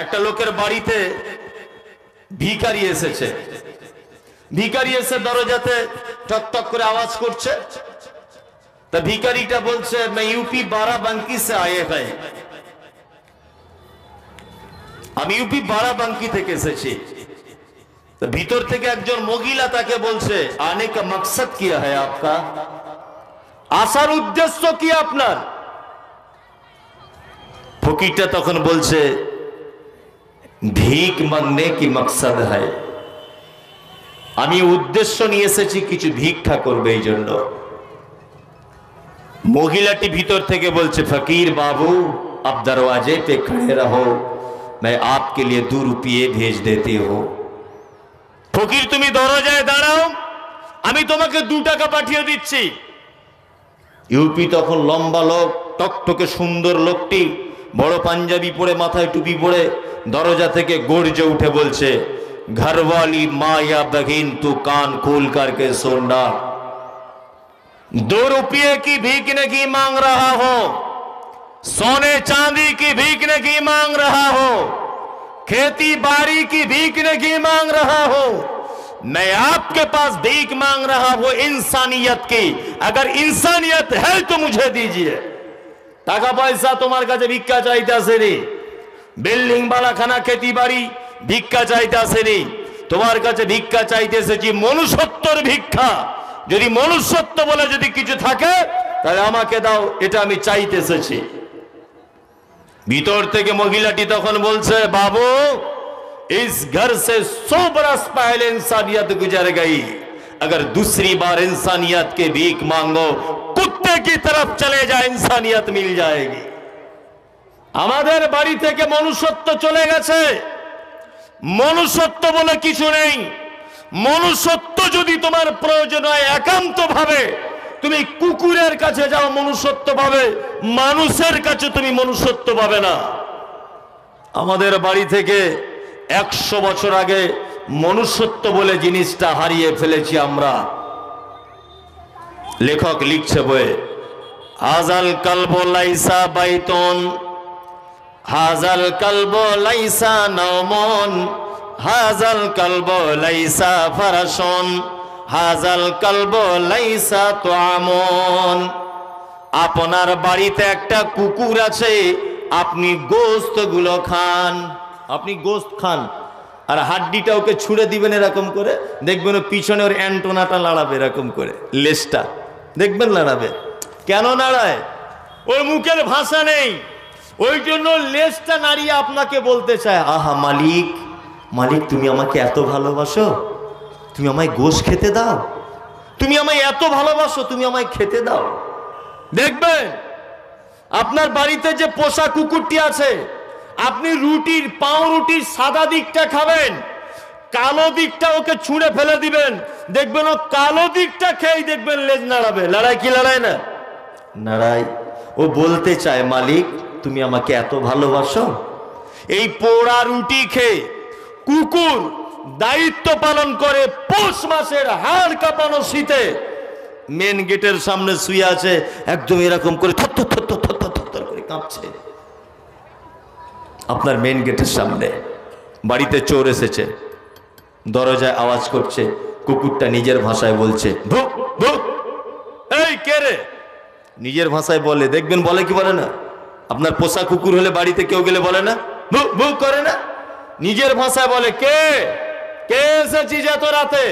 একটা লোকের বাড়িতে ভিখারি এসেছে। ভিখারি এসে দরজাতে টক টক করে আওয়াজ করছে। তা ভিখারিটা বলছে, मैं यूपी बाराबंकी से आए हैं, আমি ইউপি বারাবাঙ্কি থেকে এসেছি। তো ভিতর থেকে একজন মহিলা তাকে বলছে, আনে কা মকসদ কিয়া है आपका, আসার উদ্দেশ্য কি আপনার? ফকিরটা তখন বলছে, ভিক মাংনে কি মকসদ है, আমি উদ্দেশ্য নিয়ে এসেছি কিছু ভিক্ষা করবে এই জন্য। মহিলাটি ভিতর থেকে বলছে, ফকির বাবু आप दरवाजे पे खड़े रहो, मैं आपके लिए 2 रुपये भेज देती हूं। ফকির তুমি দরজায় দাঁড়াও, আমি তোমাকে 2 টাকা পাঠিয়ে দিচ্ছি। ইউপি তখন লম্বা লোক, টকটকে সুন্দর লোকটি বড় পাঞ্জাবি পরে মাথায় টুপি পরে দরজা থেকে গর্জে উঠে বলছে, ঘরওয়ালি মা या बहन तू कान खोल करके सुनना, 2 रुपये की भीख नहीं मांग रहा हो, सोने चांदी की भीख नहीं मांग रहा हो, खेती बाड़ी की भीख नहीं मांग रहा हो, मैं आपके पास भीख मांग रहा हूं इंसानियत की। अगर इंसानियत है तो मुझे दीजिए। টাকা পয়সা তোমার কাছে ভিক্ষা চাইতে আসেনি, বিল্ডিং বাড়াখানা खेती বাড়ি ভিক্ষা চাইতে আসেনি, তোমার কাছে ভিক্ষা চাইতে এসেছি মনুষ্যত্বর ভিক্ষা। যদি মনুষ্যত্ব বলে যদি কিছু থাকে তাহলে আমাকে দাও, এটা আমি চাইতে এসেছি। ভিতর থেকে মহিলাটি তখন বলছে, বাবু इस घर से 100 बरस पहले इंसानियत गुजर गई, अगर दूसरी बार इंसानियत के भीख मांगो कुत्ते की तरफ चले जाए, इंसानियत मिल जाएगी। আমাদের বাড়ি থেকে মনুষ্যত্ব চলে গেছে, মনুষ্যত্ব বলে কিছু নেই। মনুষ্যত্ব যদি তোমার প্রয়োজন হয় একান্ত ভাবে তুমি কুকুরের কাছে যাও, মনুষ্যত্ব পাবে, মানুষের কাছে তুমি মনুষ্যত্ব পাবে না। আমাদের বাড়ি থেকে 100 বছর আগে মনুষ্যত্ব বলে জিনিসটা হারিয়ে ফেলেছি আমরা। লেখক লিখছে বইয়ে, হাজাল কলব লাইসা বাইতুন, হাজাল কলব লাইসা নওমন, হাজাল কলব লাইসা ফারাশুন, হাজাল কলব লাইসা তুআমুন। আপনার বাড়িতে একটা কুকুর আছে, আপনি গোশত গুলো খান, আপনি গোশত খান আর হাড্ডিটা ওকে ছুঁড়ে দিবেন এরকম করে, দেখবেন ও পিছনে ওর অ্যান্টোনাটা নাড়াবে এরকম করে, লেজটা দেখবেন নাড়াবে। কেন নাড়ায়? ওর মুখের ভাষা নেই, ওই জন্য লেজটা নাড়িয়ে আপনাকে বলতে চায়, আহা মালিক, মালিক তুমি আমাকে এত ভালোবাসো, তুমি আমায় গোশত খেতে দাও, তুমি আমায় এত ভালোবাসো, তুমি আমায় খেতে দাও। দেখবেন আপনার বাড়িতে যে পোষা কুকুরটি আছে, আপনি রুটির পাউরুটির সাদা দিকটা খাবেন, কালো দিকটা ওকে ছুঁড়ে ফেলে দিবেন, দেখবেন ও কালো দিকটা খেয়ে দেখবেন লেজ নাড়াবে। লড়াই কি লড়াই না? নাড়াই। ও বলতে চায়, মালিক তুমি আমাকে এত ভালোবাসো। এই পোড়া রুটি খেয়ে কুকুর দায়িত্ব পালন করে পৌষ মাসের হাড় কাঁপানো শীতে মেন গেটের সামনে শুয়ে আছে, একদম এরকম করে থর থর থর থর থর থর করে কাঁপছে। আপনার মেন গেটের সামনে বাড়িতে চোর এসেছে, দরজায় আওয়াজ করছে, কুকুরটা নিজের ভাষায় বলছে, ভুক ভুক, এই কে রে? নিজের ভাষায় বলে, দেখবেন বলে কি বলে না? আপনার পোষা কুকুর হলে বাড়িতে কেউ গেলে বলে না, ভুক ভুক করে না? নিজের ভাষায় বলে, কে কে এসেছিস এত রাতে?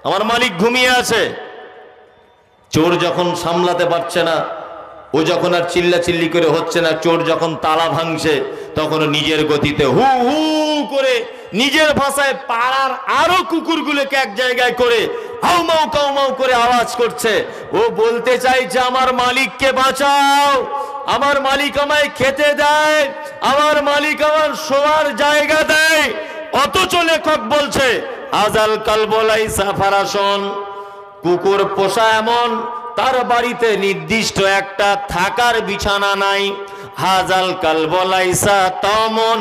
আমার মালিক ঘুমিয়ে আছে। চোর যখন সামলাতে পারছে না, ও যখন আর চিল্লাচিল্লি করে হচ্ছে না, চোর যখন তালা ভাঙছে, তখন নিজের গতিতে হু হু করে নিজের ভাষায় পাড়ার আরো কুকুরগুলোকে এক জায়গায় করে হাউমাউ কাউমাউ করে আওয়াজ করছে। ও বলতে চাইছে, আমার মালিককে বাঁচাও, আমার মালিক আমায় খেতে দেয়, আমার মালিক আমার শোয়ার জায়গা দেয়। অথচ লেখক বলছে, আজাল কালবলাইসা ফারাশুন, কুকুর পোষা এমন তার বাড়িতে নির্দিষ্ট একটা থাকার বিছানা নাই। হাজাল কালবলাইসা তমন,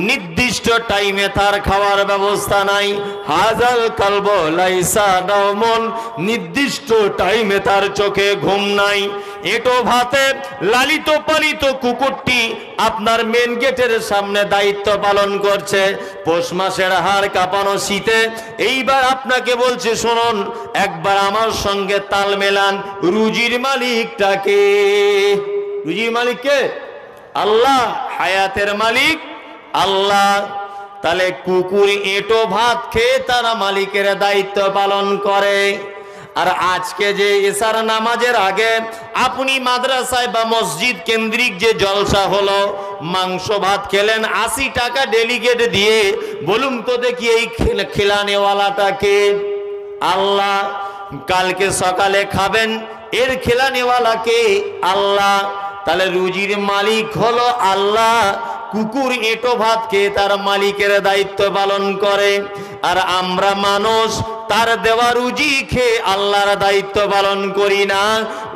নির্দিষ্ট টাইমে তার খাওয়ার ব্যবস্থা নাই। হাজাল কালবলাইসা নমন, নির্দিষ্ট টাইমে তার চোখে ঘুম নাই। এটো ভাতে লালিত পালিত কুকুরটি আপনার মেন গেটের সামনে দায়িত্ব পালন করছে, পৌষ মাসের হাড় কাঁপানো শীতে। এইবার আপনাকে বলছে, শুনুন, একবার আমার সঙ্গে তাল মেলান, রুজির মালিকটাকে। রুজির মালিক কে? আল্লাহ। হায়াতের মালিক আল্লাহ। তাহলে কুকুর এঁটো ভাত খেয়ে তারা মালিকের দায়িত্ব পালন করে। আর আজকে যে এশার নামাজের আগে আপনি মাদ্রাসায় বা মসজিদ কেন্দ্রিক যে জলসা হলো, মাংস ভাত খেলেন 80 টাকা ডেলিগেট দিয়ে, বলুন তো দেখি এই খিলানেওয়ালাটাকে? আল্লাহ। কালকে সকালে খাবেন, এর খিলানেওয়ালাকে? আল্লাহ। তাহলে রুজির মালিক হলো আল্লাহ, কুকুর এঁটো ভাত খেয়ে তার মালিকের দায়িত্ব পালন করে। আর আমরা মানুষ তার দেওয়া রুজি খেয়ে আল্লাহর দায়িত্ব পালন করি না।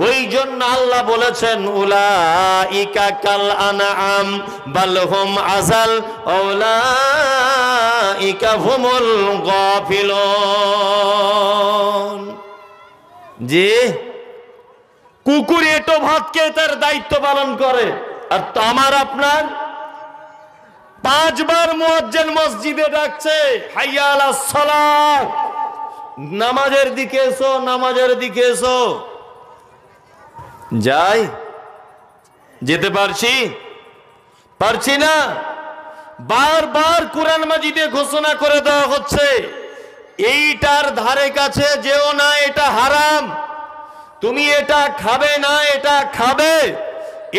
ওই জন্য আল্লাহ বলেছেন, উলাইকা কাল আনআম বাল হুম আযাল উলাইকা হুমুল গাফিলুন। যে কুকুর এঁটো ভাত খেয়ে তার দায়িত্ব পালন করে, আর তো আমার আপনার 5 বার মুয়াজ্জিন মসজিদে ডাকছে, হাইয়া আলাস সালাত, নামাজের দিকে এসো, নামাজের দিকে এসো। যাই? যেতে পারছি? পারছি না। বারবার কোরআন মাজিদে ঘোষণা করে দেওয়া হচ্ছে, এইটার ধারে কাছে যেও না, এটা হারাম, তুমি এটা খাবে না, এটা খাবে,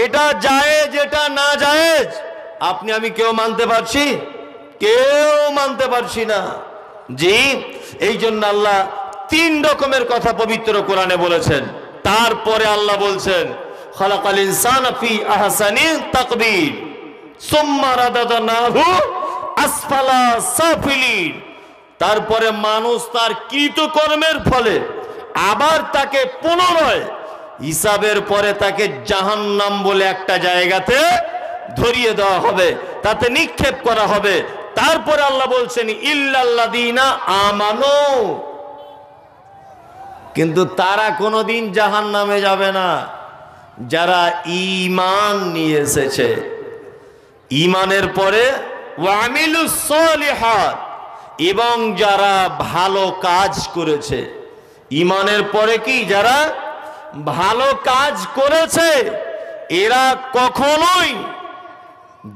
এটা জায়েজ, এটা না জায়েজ। আপনি আমি কেউ মানতে পারছি? কেউ মানতে পারছি না। জি, এই জন্য আল্লাহ 3 রকমের কথা পবিত্র কোরআনে বলেছেন। তারপরে আল্লাহ বলছেন, খালাকাল ইনসানা ফি আহসানি তাকবীর সুম্মা রাদাদনাহু আসফালা সাফিলিন। তারপরে মানুষ তার কৃতকর্মের ফলে আবার তাকে পুনরায় হিসাবের পরে তাকে জাহান্নাম বলে একটা জায়গাতে ধরিয়ে দেওয়া হবে, তাতে নিক্ষেপ করা হবে। তারপরে আল্লাহ বলছেন, ইল্লাল্লাযীনা আমানু, কিন্তু তারা কোনোদিন জাহান্নামে যাবে না যারা ঈমান নিয়ে এসেছে। ঈমানের পরে ওয়ামিলুস সলিহাত, এবং যারা ভালো কাজ করেছে। ঈমানের পরে কি? যারা ভালো কাজ করেছে, এরা কখনোই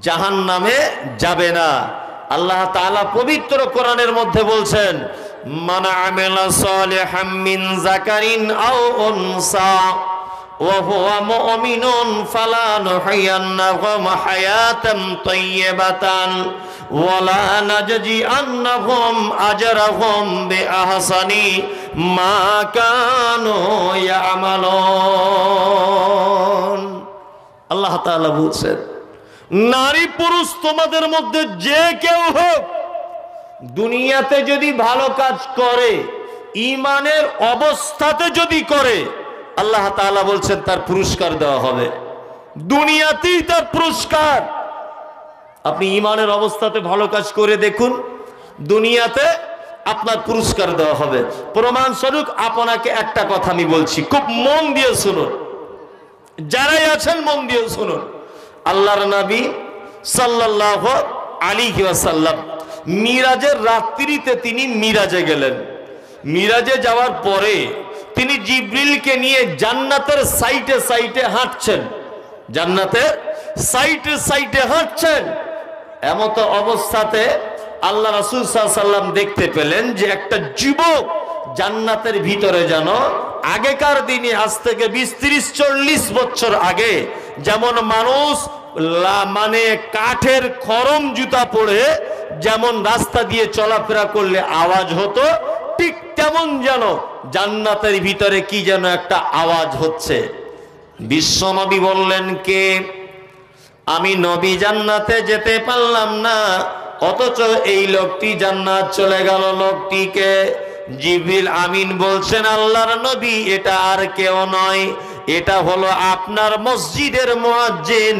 জাহান্নামে যাবে না। আল্লাহ তাআলা পবিত্র কোরআনের মধ্যে বলছেন, মান আমিলা সালিহাম মিন যাকারিন আও উনসা ওয়া হুয়া মুমিনুন ফালানুহয়িন্নাহু হায়াতান তাইয়্যিবাতান ওয়া লা নাজজিআন্নাহুম আজরাহুম বিআহসানি মা কানু ইয়ামালুন। আল্লাহ তাআলা বলছেন, নারী পুরুষ তোমাদের মধ্যে যে কেউ হোক, দুনিয়াতে যদি ভালো কাজ করে, ঈমানের অবস্থাতে যদি করে, আল্লাহ তাআলা বলছেন তার পুরস্কার দেওয়া হবে, দুনিয়াতেই তার পুরস্কার। আপনি ঈমানের অবস্থাতে ভালো কাজ করে দেখুন, দুনিয়াতে আপনার পুরস্কার দেওয়া হবে। প্রমাণস্বরূপ আপনাকে একটা কথা আমি বলছি, খুব মন দিয়ে শুনুন, যারাই আছেন মন দিয়ে শুনুন। আল্লাহর নবী সাল্লাল্লাহু আলাইহি ওয়াসাল্লাম মিরাজের রাত্রিতে তিনি মিরাজে গেলেন। মিরাজে যাওয়ার পরে তিনি জিবরিলকে নিয়ে জান্নাতের সাইডে সাইডে হাঁটছেন, জান্নাতের সাইডে সাইডে হাঁটছেন। এমত অবস্থাতে আল্লাহ রাসূল সাল্লাল্লাহু আলাইহি ওয়াসাল্লাম দেখতে পেলেন যে একটা যুবক জান্নাতের ভিতরে, যেন আগেকার দিনে, আজ থেকে 20-30-40 বছর আগে যেমন মানুষ মানে কাঠের খরম জুতা পরে যেমন রাস্তা দিয়ে চলাফেরা করলে আওয়াজ হতো, ঠিক তেমন যেন জান্নাতের ভিতরে কি যেন একটা আওয়াজ হচ্ছে। বিশ্বনবী বললেন, কে? আমি নবী জান্নাতে যেতে পারলাম না, অথচ এই লোকটি জান্নাত চলে গেল, লোকটিকে? জিবরিল আমিন বলছেন, আল্লাহর নবী, এটা আর কেউ নয়, এটা হলো আপনার মসজিদের মুয়াজ্জিন,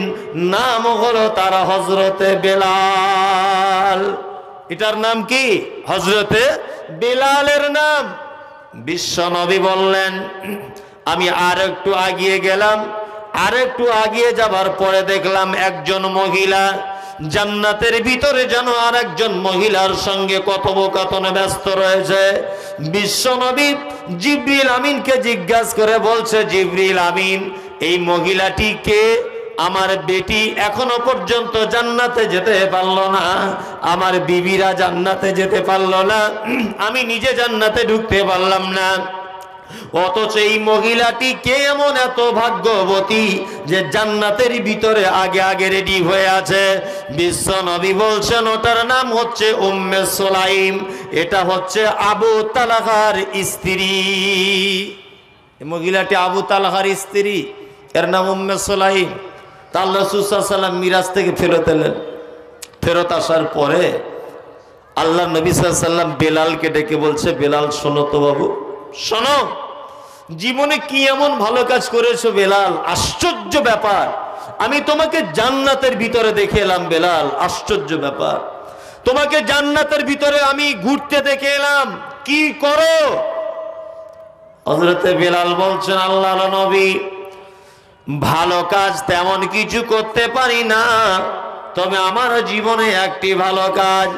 নাম হলো তার হযরতে বেলাল। এটার নাম কি? হযরতে বেলালের নাম। বিশ্বনবী বললেন, আমি আর একটু আগিয়ে গেলাম, আর একটু আগিয়ে যাবার পরে দেখলাম একজন মহিলা জান্নাতের ভিতরে যেন আর একজন মহিলার সঙ্গে কথোপকথনে ব্যস্ত রয়েছে। বিশ্বনবী জিবরিল আমিনকে জিজ্ঞাসা করে বলছে, জিবরিল আমিন, এই মহিলাটি কে? আমার বেটি এখনো পর্যন্ত জান্নাতে যেতে পারলো না, আমার বিবিরা জান্নাতে যেতে পারলো না, আমি নিজে জান্নাতে ঢুকতে পারলাম না, অথচ এই মহিলাটি কে এমন এত ভাগ্যবতী যে জান্নাতের ভিতরে আগে আগে রেডি হয়ে আছে? বিশ্ব নবী বলছেন ওটার নাম হচ্ছে উম্মে সুলাইম, এটা হচ্ছে আবু তালহার স্ত্রী। এই মহিলাটি আবু তালহার স্ত্রী, এর নাম উম্মে সুলাইম। আল্লাহ রাসূল সাল্লাল্লাহু আলাইহি ওয়াসাল্লাম মিরাজ থেকে ফেরত এলেন। ফেরত আসার পরে আল্লাহ নবী সাল্লাল্লাহু আলাইহি ওয়াসাল্লাম বেলালকে ডেকে বলছে, বেলাল শোনো তো বাবু, শোনো, জীবনে কি এমন ভালো কাজ করেছো বেলাল, আশ্চর্য ব্যাপার, আমি তোমাকে জান্নাতের ভিতরে দেখে এলাম বেলাল, আশ্চর্য ব্যাপার, তোমাকে জান্নাতের ভিতরে আমি ঘুরতে দেখে এলাম, কি করো? হযরতে বেলাল বলছেন, আল্লাহর নবী, ভালো কাজ তেমন কিছু করতে পারি না, তবে আমার জীবনে একটি ভালো কাজ,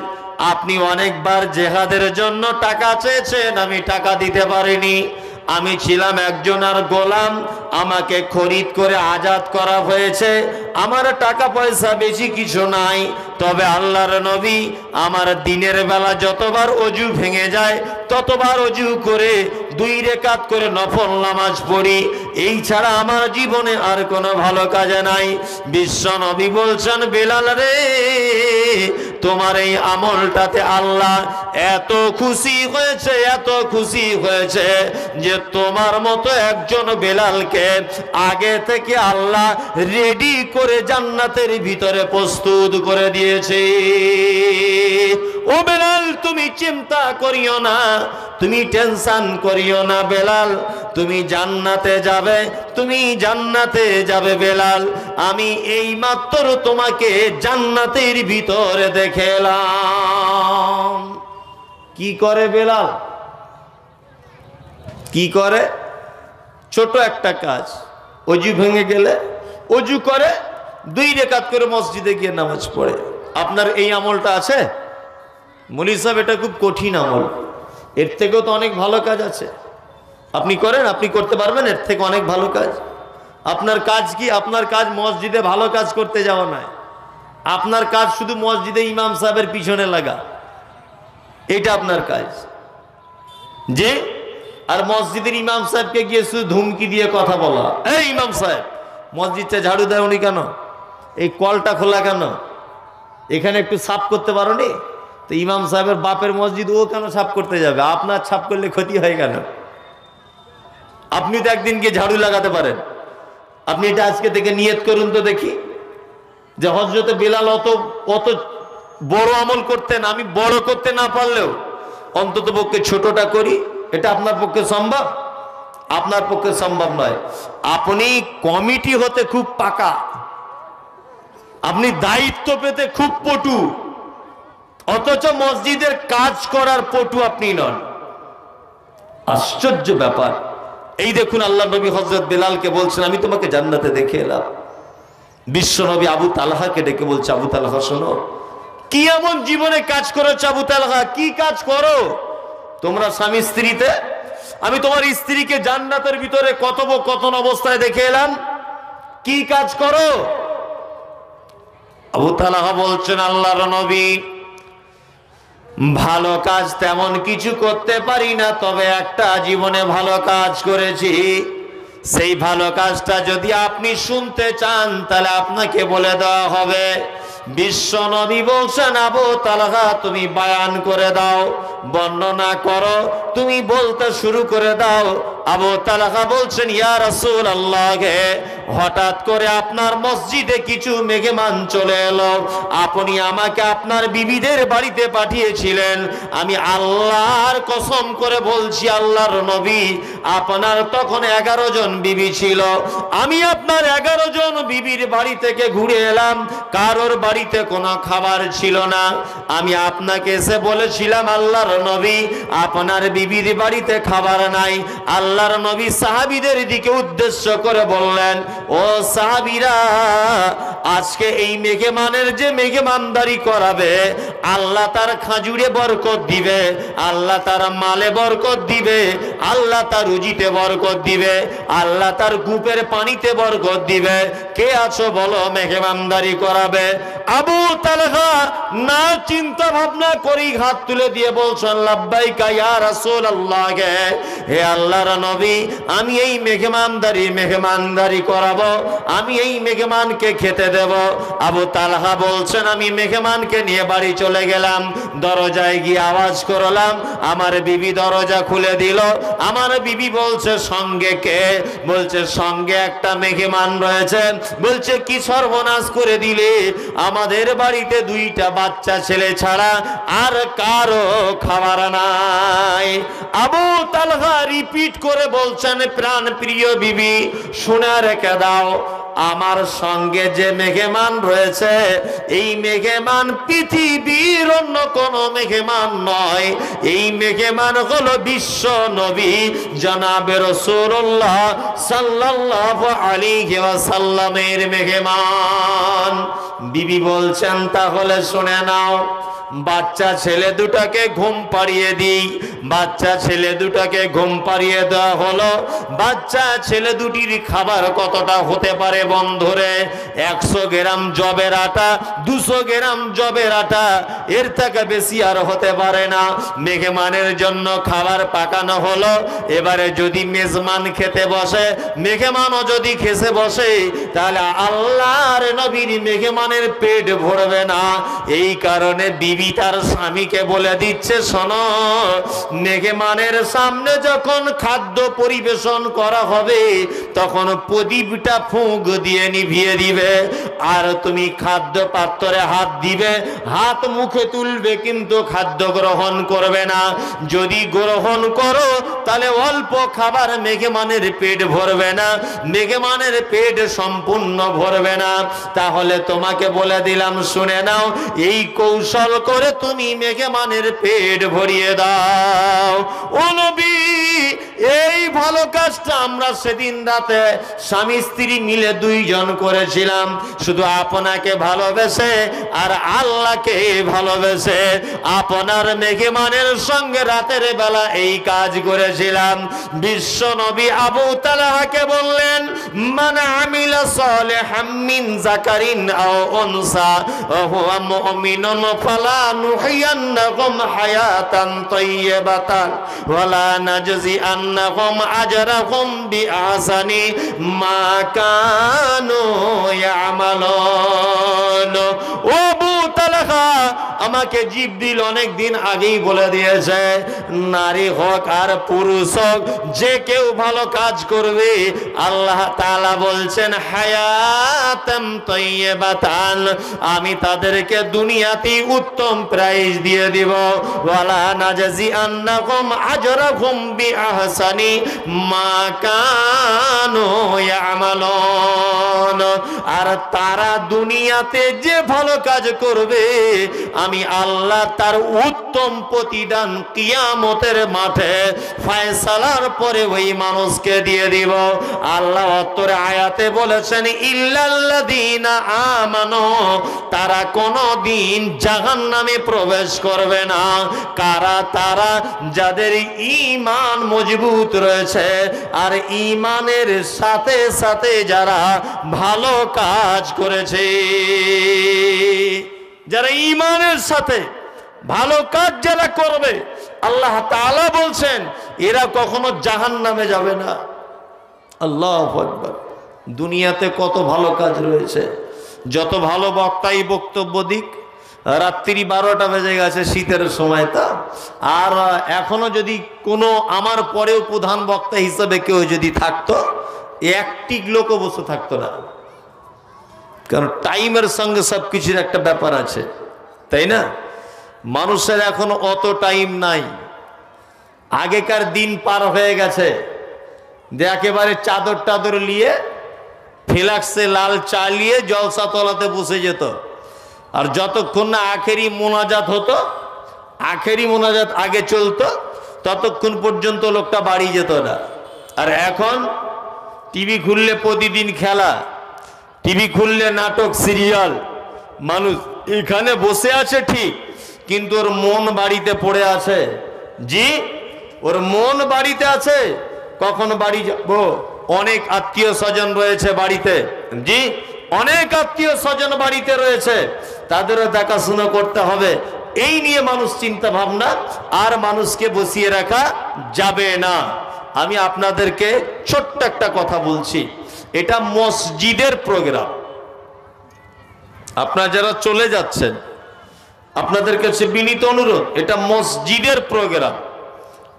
আপনি অনেকবার জেহাদের জন্য টাকা চেয়েছেন, আমি টাকা দিতে পারিনি, আমি ছিলাম একজনের গোলাম, আমাকে খরিদ করে আজাদ করা হয়েছে, আমার টাকা পয়সা বেশি কিছু নাই, তবে আল্লাহর নবী, আমার দিনের বেলা যতবার অজু ভেঙে যায় ততবার অজু করে 2 রাকাত করে নফল নামাজ পড়ি, এই ছাড়া আমার জীবনে আর কোনো ভালো কাজ নাই। বিশ্ব নবী বলছেন, বেলাল রে, তোমার এই আমলটাতে আল্লাহ এত খুশি হয়েছে, এত খুশি হয়েছে যে তোমার মতো একজন বেলালকে আগে থেকে আল্লাহ রেডি করে জান্নাতের ভিতরে প্রস্তুত করে দিয়েছে। ও বেলাল, তুমি চিন্তা করিও না, তুমি টেনশন করিও না বেলাল, তুমি জান্নাতে যাবে, তুমি জান্নাতে যাবে বেলাল, আমি এই মাত্র তোমাকে জান্নাতের ভিতরে দেখলাম। কি করে বেলাল? কি করে? ছোট একটা কাজ, অজু ভেঙে গেলে অজু করে 2 রাকাত করে মসজিদে গিয়ে নামাজ পড়ে। আপনার এই আমলটা আছে? মৌলী সাহেব, এটা খুব কঠিন আমল, এর থেকেও তো অনেক ভালো কাজ আছে, আপনি করেন, আপনি করতে পারবেন, এর থেকে অনেক ভালো কাজ। আপনার কাজ কি? আপনার কাজ মসজিদে ভালো কাজ করতে যাওয়া নয়, আপনার কাজ শুধু মসজিদে ইমাম সাহেবের পিছনে লাগা, এটা আপনার কাজ। যে আর মসজিদের ইমাম সাহেবকে গিয়ে শুধু ধুমকি দিয়ে কথা বলা, এই ইমাম সাহেব, মসজিদটা ঝাড়ু দেওনি কেন? এই কলটা খোলা কেন? এখানে একটু সাফ করতে পারো নি? তো ইমাম সাহেবের বাপের মসজিদ, ও কেন সাফ করতে যাবে? আপনার সাফ করলে ক্ষতি হয় কেন? আপনি তো একদিন গিয়ে ঝাড়ু লাগাতে পারেন। আপনি এটা আজকে থেকে নিয়ত করুন তো দেখি, যে হযরতে বেলাল অত বড় আমল করতেন, আমি বড় করতে না পারলেও অন্তত পক্ষে ছোটটা করি। এটা আপনার পক্ষে সম্ভব? আপনার পক্ষে সম্ভব নয়। আপনি কমিটি হতে খুব পাকা, আপনি দায়িত্ব পেতে খুব পটু, অথচ মসজিদের কাজ করার পটু আপনি নন। আশ্চর্য ব্যাপার। এই দেখুন, আল্লাহ নবী হযরত বেলালকে বলছেন, আমি তোমাকে জান্নাতে দেখে এলাম। বিশ্ব নবী আবু তালহাকে ডেকে বলছে, আবু তালহা শোনো, কি এমন জীবনে কাজ করেছো আবু তালহা? কি কাজ করো তোমরা স্বামী স্ত্রীতে? আমি তোমার স্ত্রীকে জান্নাতের ভিতরে কথোপকথন অবস্থায় দেখে এলাম, কি কাজ করো? আবু তালহা বলছেন, আল্লাহর নবী, ভালো কাজ তেমন কিছু করতে পারি না, তবে একটা জীবনে ভালো কাজ করেছি। সেই ভালো কাজটা যদি আপনি শুনতে চান তাহলে আপনাকে বলে দেওয়া হবে। বিশ্ব নবী বলছেন, আবু তালহা, তুমি বয়ান করে দাও, বর্ণনা করো, তুমি বলতে শুরু করে দাও। আবু তালহা বলছেন, ইয়া রাসূলুল্লাহ, হঠাৎ করে আপনার মসজিদে কিছু মেহমান চলে এলো, আপনি আমাকে আপনার বিবিদের বাড়িতে পাঠিয়েছিলেন। আমি আল্লাহর কসম করে বলছি আল্লাহর নবী, আপনার তখন 11 জন বিবি ছিল। আমি আপনার 11 জন বিবির বাড়ি থেকে ঘুরে এলাম, কারোর বাড়িতে কোনো খাবার ছিল না। আমি আপনাকে এসে বলেছিলাম আল্লাহর নবী, আপনার বিবির বাড়িতে খাবার নাই। আল্লাহর নবী সাহাবীদের দিকে উদ্দেশ্য করে বললেন, ও সাহাবীরা, আজকে এই মেহমানের যে মেহমানদারি করাবে, আল্লাহ তার খাজুরে বরকত দিবে, আল্লাহ তার মালে বরকত দিবে, আল্লাহ তার রুজিতে বরকত দিবে, আল্লাহ তার কূপের পানিতে বরকত দিবে। কে আছো বলো মেহমানদারি করাবে? আবু তালহা না চিন্তা ভাবনা করি হাত তুলে দিয়ে বলছেন, লাব্বাইকা ইয়া রাসূলুল্লাহ, হে আল্লাহর নবী, আমি এই মেহমানদারি করাবো, আমি এই মেহমানকে খেতে দেব। আবু তালহা বলছেন, আমি মেহমানকে নিয়ে বাড়ি চলে গেলাম, দরজায় গিয়ে আওয়াজ করলাম, আমার বিবি দরজা খুলে দিল। আমার বিবি বলছে, সঙ্গে কে? বলছে, সঙ্গে একটা মেহমান রয়েছে। বলছে, কি সর্বনাশ করে দিলে, আমাদের বাড়িতে 2টা বাচ্চা ছেলে ছাড়া আর কারো খাবার নাই। আবু তালহা রিপিট করে বলছেন, প্রাণ প্রিয় বিবি, শুনে রেখে দাও, আমার সঙ্গে যে মেহমান রয়েছে, এই মেহমান পৃথিবীর অন্য কোন মেহমান নয়। এই মেহমান হলো বিশ্ব নবী জনাবে রাসূলুল্লাহ সাল্লাল্লাহু আলাইহি ওয়াসাল্লামের মেহমান। বিবি বলছেন, তাহলে শুনে নাও, বাচ্চা ছেলে দুটাকে ঘুম পাড়িয়ে দিই। বাচ্চা ছেলে দুটাকে ঘুম পাড়িয়ে দেওয়া হলো। বাচ্চা ছেলে দুটির খাবার কতটা হতে পারে বন্ধুরে? 100 গ্রাম জবের আটা, 200 গ্রাম জবের আটা, এর থেকে বেশি আর হতে পারে না। মেহমানের জন্য খাবার পাকানো হলো। এবারে যদি মেজমান খেতে বসে, মেহমানও যদি খেতে বসে, তাহলে আল্লাহর নবীর মেহমানের পেট ভরবে না। এই কারণে বিবি তার স্বামীকে বলে দিচ্ছে, শোনো, মেহমানের সামনে যখন খাদ্য পরিবেশন করা হবে, তখন প্রদীপটা ফুঁক দিয়ে নিভিয়ে দিবে, আর তুমি খাদ্য পাত্রে হাত দিবে, হাত মুখে তুলবে, কিন্তু খাদ্য গ্রহণ করবে না। যদি গ্রহণ করো, তাহলে অল্প খাবার, মেহমানের পেট ভরবে না, মেহমানের পেট সম্পূর্ণ ভরবে না। তাহলে তোমাকে বলে দিলাম, শুনে নাও, এই কৌশল করে তুমি মেহমানের পেট ভরিয়ে দাও। ও নবী, এই ভালো কাজটা আমরা সেদিন রাতে স্বামী স্ত্রী মিলে 2 জন করেছিলাম, শুধু আপনাকে ভালোবেসে আর আল্লাহকে ভালোবেসে। আপনার মেহমানের সঙ্গে রাতের বেলা এই কাজ করেছিলাম। বিশ্ব নবী আবু তালহাকে বললেন, মান আমিলা সালিহাম মিন যাকারিন আও উনসা ওয়া হুয়া মুমিনুন ফালা নুহিয়ান্নাহুম হায়াতান তাইয়্যিবাতান ওয়া লা নাজজিআন্নাহুম আজরাহুম বিআহসানি মা কানু ইয়ামালুন। ও আবু তালহা, আমাকে জিবরিল অনেক দিন আগেই বলে দিয়েছে, নারী হোক আর পুরুষ হোক, যে কেউ ভালো কাজ করবে, আল্লাহ তাআলা বলছেন, হায়াতাম তাইয়্যিবাতান, আমি তাদেরকে দুনিয়াতে উত্তম প্রাইজ দিয়ে দিব। ওয়ালা নাজজিআন্নাহুম আজরাহুম বিআহসানি মা কানু ইয়ামালুন। আর তারা দুনিয়াতে যে ভালো কাজ করবে, আমি আল্লাহ তার উত্তম প্রতিদান কিয়ামতের মাঠে ফয়সালার পরে ওই মানুষকে দিয়ে দিব। আল্লাহ অতরে আয়াতে বলেছেন, ইল্লাল্লাযীনা আমানু, তারা কোনদিন জাহান্নামে প্রবেশ করবে না। কারা? তারা যাদের ঈমান মজবুত রয়েছে, আর ঈমানের সাথে সাথে যারা ভালো কাজ করেছে। যারা ঈমানের সাথে ভালো কাজ যারা করবে, আল্লাহ তাআলা বলছেন, এরা কখনো জাহান্নামে যাবে না। আল্লাহু আকবার। দুনিয়াতে কত ভালো কাজ রয়েছে, যত ভালো বক্তাই বক্তব্য দিক, রাত্রি 12টা বেজে গেছে, শীতের সময়, তা আর এখনো যদি কোনো আমার পরেও প্রধান বক্তা হিসেবে কেউ যদি থাকতো, একটি লোকও বসে থাকতো না, কারণ টাইমের সঙ্গে সবকিছুর একটা ব্যাপার আছে, তাই না? মানুষের এখন অত টাইম নাই। আগেকার দিন পার হয়ে গেছে যে একেবারে চাদর টাদর নিয়ে ফ্লাক্সে লাল চা নিয়ে জলসা তলাতে বসে যেত, আর যতক্ষণ না আখেরি মোনাজাত হতো, আখেরি মোনাজাত আগে চলতো, ততক্ষণ পর্যন্ত লোকটা বাড়ি যেত না। আর এখন টিভি খুললে প্রতিদিন খেলা, টিভি খুললে নাটক সিরিয়াল, মানুষ এখানে বসে আছে ঠিক, কিন্তু ওর মন বাড়িতে পড়ে আছে। জি, ওর মন বাড়িতে আছে, কখন বাড়ি যাব। অনেক আত্মীয় স্বজন রয়েছে বাড়িতে, জি অনেক আত্মীয় স্বজন বাড়িতে রয়েছে, তাদেরও দেখাশোনা করতে হবে। এই নিয়ে মানুষ চিন্তা ভাবনা, আর মানুষকে বসিয়ে রাখা যাবে না। আমি আপনাদেরকে ছোট্ট একটা কথা বলছি, এটা মসজিদের প্রোগ্রাম। আপনারা যারা চলে যাচ্ছেন, আপনাদের কাছে বিনীত অনুরোধ, এটা মসজিদের প্রোগ্রাম।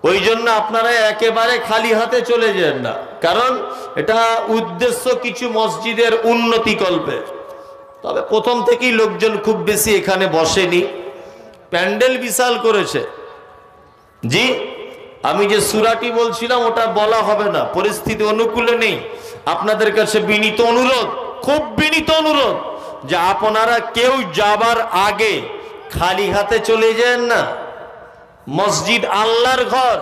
ওই জন্য আপনারা একেবারে খালি হাতে চলে যান না, কারণ এটা উদ্দেশ্য কিছু মসজিদের উন্নতি কল্পে। তবে প্রথম থেকেই লোকজন খুব বেশি এখানে বসেনি, প্যান্ডেল বিশাল করেছে। জি, আমি যে সূরাটি বলছিলাম ওটা বলা হবে না, পরিস্থিতি অনুকূলে নেই। আপনাদের কাছে বিনীত অনুরোধ, খুব বিনীত অনুরোধ, যে আপনারা কেউ যাবার আগে খালি হাতে চলে যান না। মসজিদ আল্লাহর ঘর,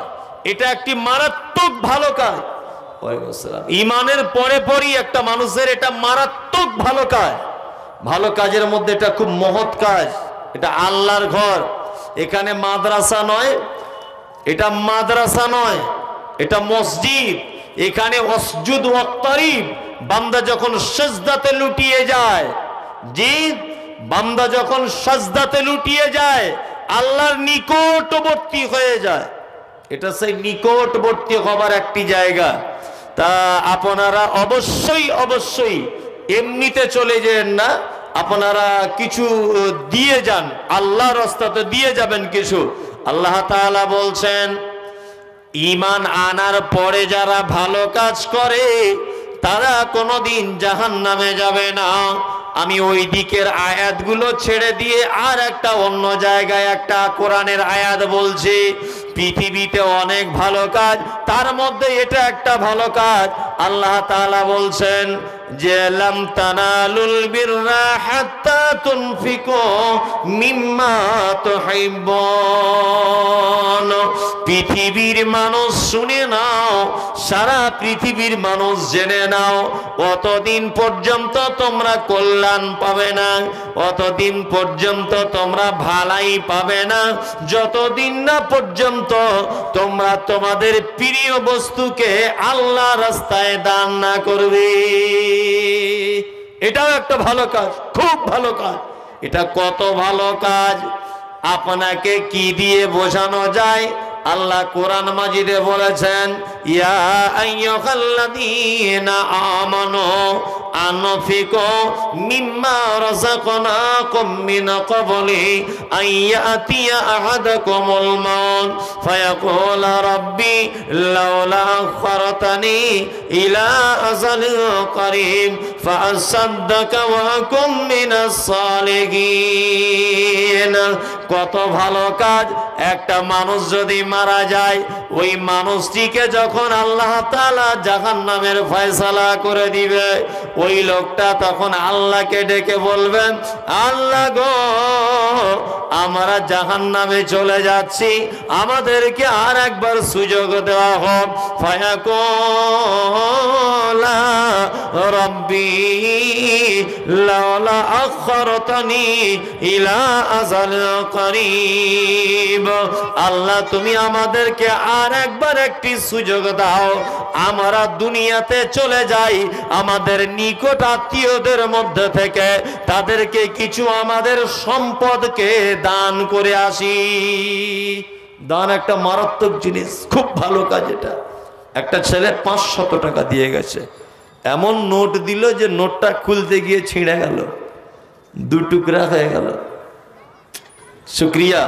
এটা একটি মারাত্মক ভালো কাজ। ইমানের পরে পরই একটা মানুষের এটা মারাত্মক ভালো কাজ। ভালো কাজের মধ্যে এটা খুব মহৎ কাজ। এটা আল্লাহর ঘর, এখানে মাদ্রাসা নয়, এটা মাদ্রাসা নয়, এটা মসজিদ। এখানে ওয়াসজুদ ওয়াক্তারিব, বান্দা যখন সিজদাতে লুটিয়ে যায়, জি বান্দা যখন সিজদাতে লুটিয়ে যায়, আল্লাহর নিকটবর্তী হয়ে যায়। এটা সেই নিকটবর্তী হবার একটি জায়গা। তা আপনারা অবশ্যই অবশ্যই এমনিতে চলে যান না, আপনারা কিছু দিয়ে যান, আল্লাহর রাস্তাতে দিয়ে যাবেন কিছু। আল্লাহ তাআলা বলছেন, ঈমান আনার পরে যারা ভালো কাজ করে তারা কোনোদিন জাহান্নামে যাবে না। আমি ওই দিকের আয়াতগুলো ছেড়ে দিয়ে আর একটা অন্য জায়গায় একটা কোরআনের আয়াত বলছি। পৃথিবীতে অনেক ভালো কাজ, তার মধ্যে এটা একটা ভালো কাজ। আল্লাহ তাআলা বলছেন যে লাম তানালুল বিররা হাত্তা তুনফিকু মিম্মা তুহিব্বুন। পৃথিবীর মানুষ শুনে নাও, সারা পৃথিবীর মানুষ জেনে নাও, অতদিন পর্যন্ত তোমরা কল্যাণ পাবে না, অতদিন পর্যন্ত তোমরা ভালাই পাবে না, যতদিন না পর্যন্ত তোমরা তোমাদের প্রিয় বস্তুকে আল্লাহ রাস্তায় দান না করবে। এটাও একটা ভালো কাজ, খুব ভালো কাজ। এটা কত ভালো কাজ, আপনাকে কি দিয়ে বোঝানো যায়? আল্লাহ কোরআন মাজিদে বলেছেন, ইয়া আইয়ুহাল্লাযীনা আমানু আনফিকু মিম্মা রাযাকনাকুম মিন ক্বাবলি আন ইয়াতিয়া আহাদাকুমুল মাউত ফায়াকুলা রাব্বি লাউলা আখখারতানি ইলা আজালিন করিম ফাআসাদদাকা ওয়া আকুম মিনাস সালিহিন। কত ভালো কাজ! একটা মানুষ যদি মারা যায়, ওই মানুষটিকে যখন আল্লাহ তাআলা জাহান্নামের ফয়সালা করে দিবে, ওই লোকটা তখন আল্লাহকে ডেকে বলবেন, আল্লাহ গো, আমরা জাহান্নামে চলে যাচ্ছি, আমাদেরকে আর একবার সুযোগ দেওয়া হোক। ফায়াকুলা রাব্বি লাউলা আখখারতানি ইলা আজালিন করিব। আল্লাহ তুমি আমাদেরকে আর একবার একটি সুযোগ দাও, আমরা দুনিয়াতে চলে যাই, আমাদের নিকট আত্মীয়দের মধ্যে থেকে তাদেরকে কিছু আমাদের সম্পদকে দান করে আসি। দান একটা মারাত্মক জিনিস, খুব ভালো কাজ এটা। একটা ছেলে 500 টাকা দিয়ে গেছে, এমন নোট দিল যে নোটটা খুলতে গিয়ে ছিঁড়ে গেল, 2 টুকরা হয়ে গেল। শুকরিয়া,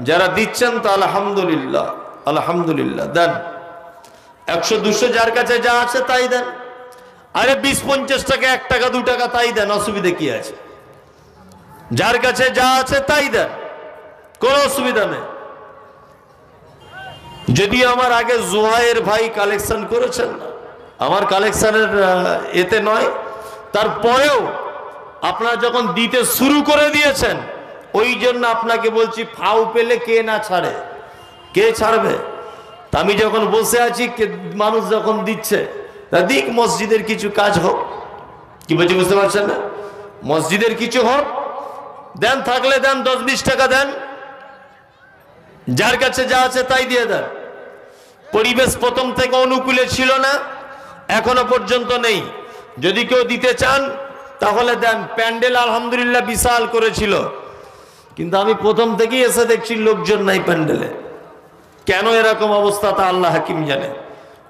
যারা দিচ্ছেন তো আলহামদুলিল্লাহ, আলহামদুলিল্লাহ। দেন 100-200 যার কাছে যা আছে তাই দেন, আরে 20-50 টাকা, 1 টাকা 2 টাকা তাই দেন, অসুবিধা কি আছে? যার কাছে যা আছে তাই দেন, কোনো অসুবিধা নেই। যদিও আমার আগে জুহাইর ভাই কালেকশন করেছেন, আমার কালেকশনের এতে নয়, তারপরেও আপনারা যখন দিতে শুরু করে দিয়েছেন, ওই জন্য আপনাকে বলছি, ফাউ পেলে কে না ছাড়ে, কে ছাড়বে? তা আমি যখন বসে আছি, মানুষ যখন দিচ্ছে, তা দিক, মসজিদের কিছু কাজ হোক। কি বলছি বুঝতে পারছেন না? মসজিদের কিছু হোক, দেন, থাকলে দেন, 10-20 টাকা দেন, যার কাছে যা আছে তাই দিয়ে দেন। পরিবেশ প্রথম থেকে অনুকূলে ছিল না, এখনো পর্যন্ত নেই। যদি কেউ দিতে চান তাহলে দেন। প্যান্ডেল আলহামদুলিল্লাহ বিশাল করেছিল, কিন্তু আমি প্রথম থেকেই এসে দেখছি লোকজন নাই প্যান্ডেলে। কেন এরকম অবস্থা তা আল্লাহ হাকিম জানে।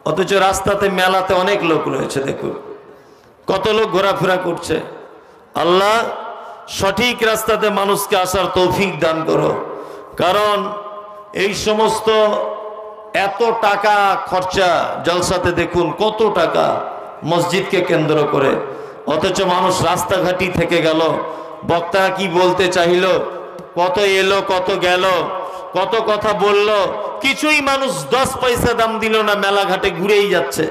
অথচ রাস্তাতে, মেলাতে অনেক লোক রয়েছে, দেখুন কত লোক ঘোরাফেরা করছে। আল্লাহ সঠিক রাস্তাতে মানুষকে আসার তৌফিক দান করো। কারণ এই সমস্ত এত টাকা খরচা জলসাতে, দেখুন কত টাকা মসজিদকে কেন্দ্র করে, অথচ মানুষ রাস্তাঘাটি থেকে গেল। বক্তা কি বলতে চাইল, কত এলো কত গেল, কত কথা বলল, কিছুই মানুষ 10 পয়সা দাম দিল না, মেলাঘাটে ঘুরেই যাচ্ছে।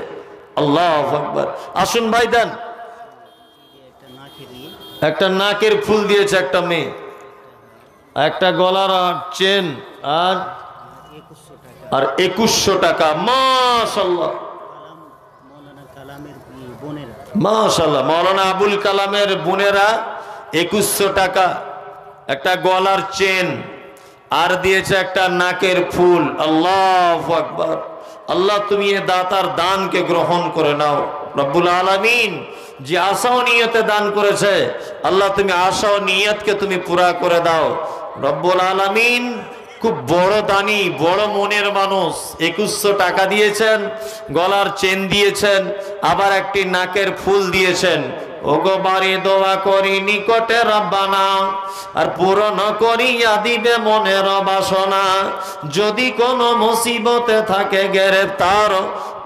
আল্লাহু আকবার। আসুন ভাই দেন। একটা নাকের ফুল দিয়েছে একটা মেয়ে, একটা গলার চেন, আর 2100 টাকা। মাশাআল্লাহ, মাশাআল্লাহ। মাওলানা আবুল কালামের বোনেরা 2100 টাকা, একটা গলার চেন, আর দিয়েছে একটা নাকের ফুল। আল্লাহু আকবার। আল্লাহ তুমি এ দাতার দানকে গ্রহণ করে নাও। রব্বুল আলামিন যে আশা ও নিয়তে দান করেছে, আল্লাহ তুমি আশা ও নিয়তকে তুমি পুরা করে দাও। রব্বুল আলামিন খুব বড় দানি, বড় মনের মানুষ। 2100 টাকা দিয়েছেন, গলার চেন দিয়েছেন, আবার একটি নাকের ফুল দিয়েছেন। ওগো বাড়ি দোয়া করি নিকটে রব্বানা, আর পূরণ করিয়া দিবে মনের বাসনা। যদি কোনো মুসিবতে থাকে গ্রেফতার,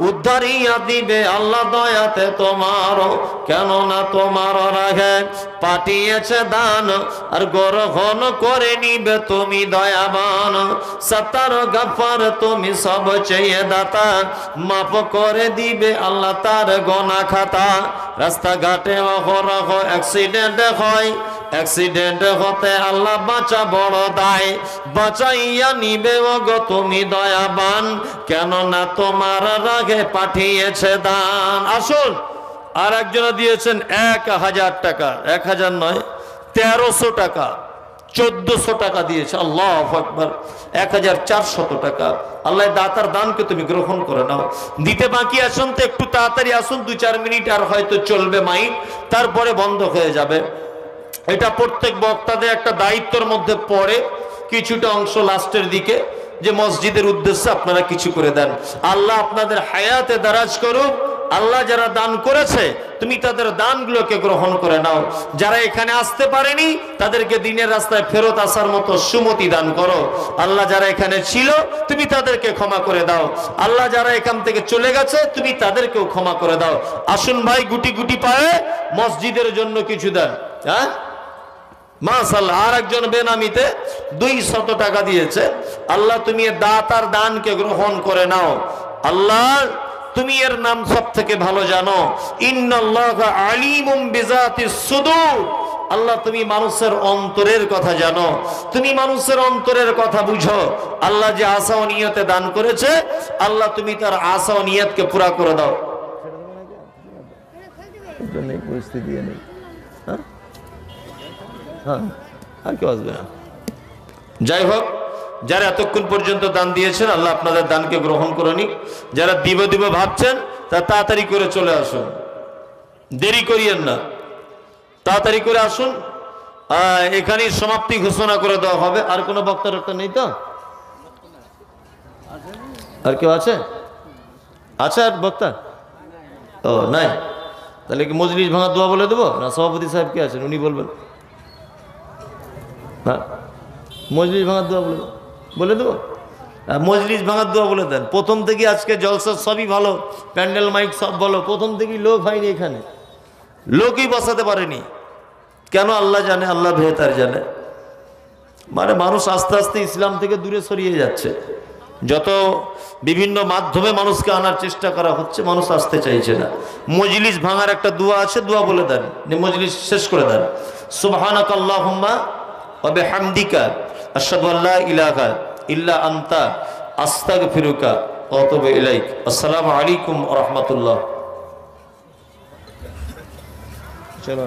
উদ্ধারিয়া দিবে আল্লাহ দয়াতে তোমার। কেননা তোমার রাগে পাঠিয়েছে দান, আর গ্রহণ করে নিবে তুমি দয়াবান। সত্তার গফার তুমি সব চেয়ে দাতা, মাফ করে দিবে আল্লাহ তার গোনা খাতা। রাস্তাঘাটে অহরহ অ্যাক্সিডেন্ট হয়, অ্যাক্সিডেন্ট হতে আল্লাহ বাঁচা বড় দায়। বাঁচাইয়া নিবে ওগো তুমি দয়াবান, কেননা তোমার রাগে পাঠিয়েছে দান। আসুন, আর একজন দিয়েছেন 1000 টাকা, 1000 নয়, 1300 টাকা, 1400 টাকা দিয়েছে। আল্লাহু আকবার। 1400 টাকা। আল্লাহ দাতার দানকে তুমি গ্রহণ করে নাও। দিতে বাকি আসুন তো একটু তাড়াতাড়ি আসুন, 2-4 মিনিট আর হয়তো চলবে মাইক, তারপরে বন্ধ হয়ে যাবে। এটা প্রত্যেক বক্তাদের একটা দায়িত্বের মধ্যে পড়ে, কিছুটা অংশ লাস্টের দিকে, যে মসজিদের উদ্দেশ্যে আপনারা কিছু করে দেন। আল্লাহ আপনাদের হায়াতে দারাজ করুক। আল্লাহ যারা দান করেছে তুমি তাদের দানগুলোকে গ্রহণ করে নাও। যারা এখানে আসতে পারেনি তাদেরকে দিনের রাস্তায় ফেরত আসার মতো সুমতি দান করো। আল্লাহ যারা এখানে ছিল তুমি তাদেরকে ক্ষমা করে দাও। আল্লাহ যারা এখান থেকে চলে গেছে তুমি তাদেরকেও ক্ষমা করে দাও। আসুন ভাই, গুটি গুটি পায়ে মসজিদের জন্য কিছু দেন। হ্যাঁ মাশাআল্লাহ। আর একজন বেনামিতে 200 টাকা দিয়েছে। আল্লাহ তুমি এর দাতার দানকে গ্রহণ করে নাও। আল্লাহ তুমি এর নাম সব থেকে ভালো জানো। ইন্নাল্লাহা আলিমুম বিজাতিস সুদূর। আল্লাহ তুমি মানুষের অন্তরের কথা জানো, তুমি মানুষের অন্তরের কথা বুঝো। আল্লাহ যে আশা ও নিয়তে দান করেছে, আল্লাহ তুমি তার আশা ও নিয়তকে পুরা করে দাও। পরিস্থিতি নেই, হ্যাঁ আর কেউ আসবে না। যাই হোক, যারা এতক্ষণ পর্যন্ত দান দিয়েছেন আল্লাহ আপনাদের দানকে গ্রহণ করে নিক। যারা দিব দিব ভাবছেন তা তাড়াতাড়ি করে চলে আসুন, দেরি করিয়েন না, তাড়াতাড়ি করে আসুন। এখানেই সমাপ্তি ঘোষণা করে দেওয়া হবে। আর কোনো বক্তার একটা নেই তো? আর কেউ আছে? আছে আর বক্তা? ও নাই, তাহলে কি মজলিস ভাঙা দোয়া বলে দেবো না? সভাপতি সাহেব কে আছেন, উনি বলবেন। হ্যাঁ, মজলিস ভাঙার দোয়া বলে দেবো। মজলিস ভাঙার দোয়া বলে দেন। প্রথম থেকে আজকে জলসা সবই ভালো, প্যান্ডেল মাইক সব ভালো, প্রথম থেকেই লোক হয়নি, এখানে লোকই বসাতে পারেনি। কেন আল্লাহ জানে, আল্লাহ বেহতার জানে। মানে মানুষ আস্তে আস্তে ইসলাম থেকে দূরে সরিয়ে যাচ্ছে। যত বিভিন্ন মাধ্যমে মানুষকে আনার চেষ্টা করা হচ্ছে, মানুষ আসতে চাইছে না। মজলিস ভাঙার একটা দোয়া আছে, দোয়া বলে দেন, মজলিস শেষ করে দেন। সুবহানাকাল্লাহুম্মা ওয়া বিহামদিকা আশহাদু আল্লা ইলাহা ইল্লা আনতা আস্তাগফিরুকা ওয়া আতুবু ইলাইক। আসসালামু আলাইকুম ওয়া রাহমাতুল্লাহ। চলো।